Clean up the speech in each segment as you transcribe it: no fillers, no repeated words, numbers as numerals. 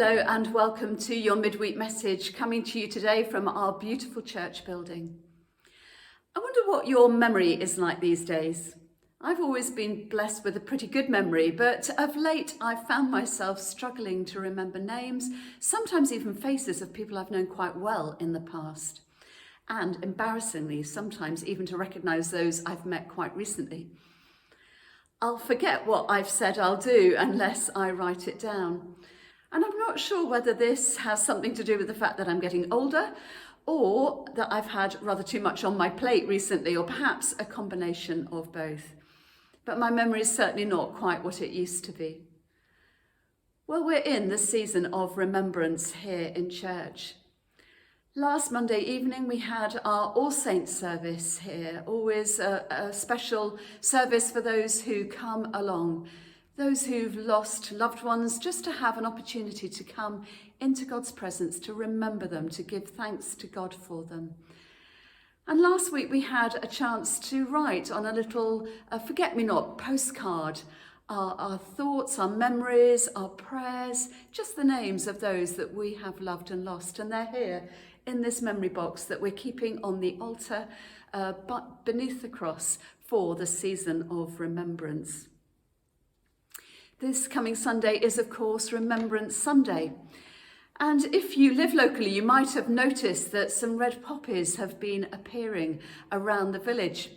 Hello and welcome to your midweek message, coming to you today from our beautiful church building. I wonder what your memory is like these days. I've always been blessed with a pretty good memory, but of late I've found myself struggling to remember names, sometimes even faces of people I've known quite well in the past. And embarrassingly, sometimes even to recognise those I've met quite recently. I'll forget what I've said I'll do unless I write it down. And I'm not sure whether this has something to do with the fact that I'm getting older or that I've had rather too much on my plate recently, or perhaps a combination of both. But my memory is certainly not quite what it used to be. Well, we're in the season of remembrance here in church. Last Monday evening we had our All Saints service here, always a special service for those who come along. Those who've lost loved ones, just to have an opportunity to come into God's presence, to remember them, to give thanks to God for them. And last week we had a chance to write on a little forget-me-not postcard our thoughts, our memories, our prayers, just the names of those that we have loved and lost. And they're here in this memory box that we're keeping on the altar but beneath the cross for the season of remembrance. This coming Sunday is, of course, Remembrance Sunday. And if you live locally, you might have noticed that some red poppies have been appearing around the village.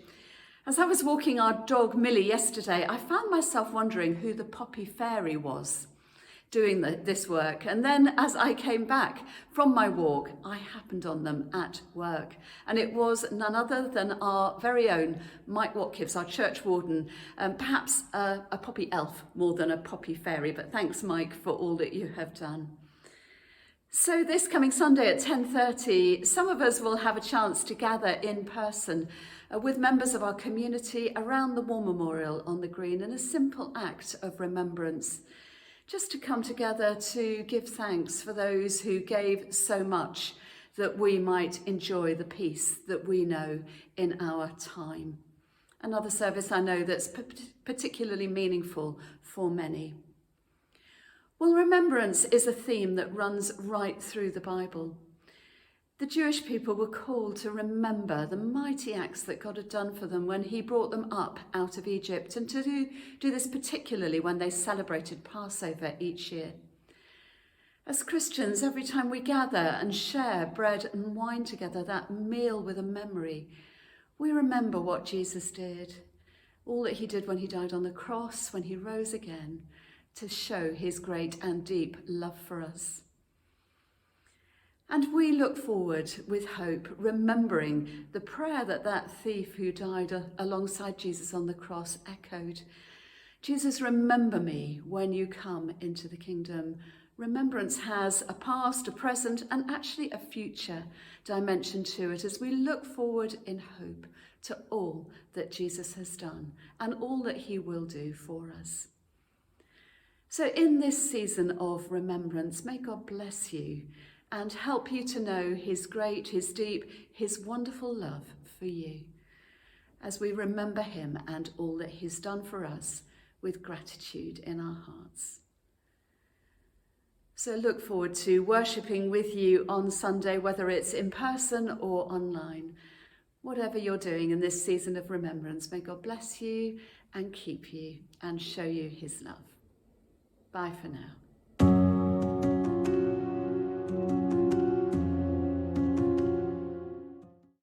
As I was walking our dog Millie yesterday, I found myself wondering who the poppy fairy was doing this work. And then as I came back from my walk, I happened on them at work. And it was none other than our very own Mike Watkiss, our church warden, perhaps a poppy elf more than a poppy fairy. But thanks, Mike, for all that you have done. So this coming Sunday at 10:30, some of us will have a chance to gather in person with members of our community around the War Memorial on the Green in a simple act of remembrance. Just to come together to give thanks for those who gave so much that we might enjoy the peace that we know in our time. Another service I know that's particularly meaningful for many. Well, remembrance is a theme that runs right through the Bible. The Jewish people were called to remember the mighty acts that God had done for them when he brought them up out of Egypt, and to do this particularly when they celebrated Passover each year. As Christians, every time we gather and share bread and wine together, that meal with a memory, we remember what Jesus did, all that he did when he died on the cross, when he rose again, to show his great and deep love for us. And we look forward with hope, remembering the prayer that thief who died alongside Jesus on the cross echoed. Jesus, remember me when you come into the kingdom. Remembrance has a past, a present, and actually a future dimension to it as we look forward in hope to all that Jesus has done and all that he will do for us. So in this season of remembrance, may God bless you and help you to know his great, his deep, his wonderful love for you as we remember him and all that he's done for us with gratitude in our hearts. So look forward to worshipping with you on Sunday, whether it's in person or online. Whatever you're doing in this season of remembrance, may God bless you and keep you and show you his love. Bye for now.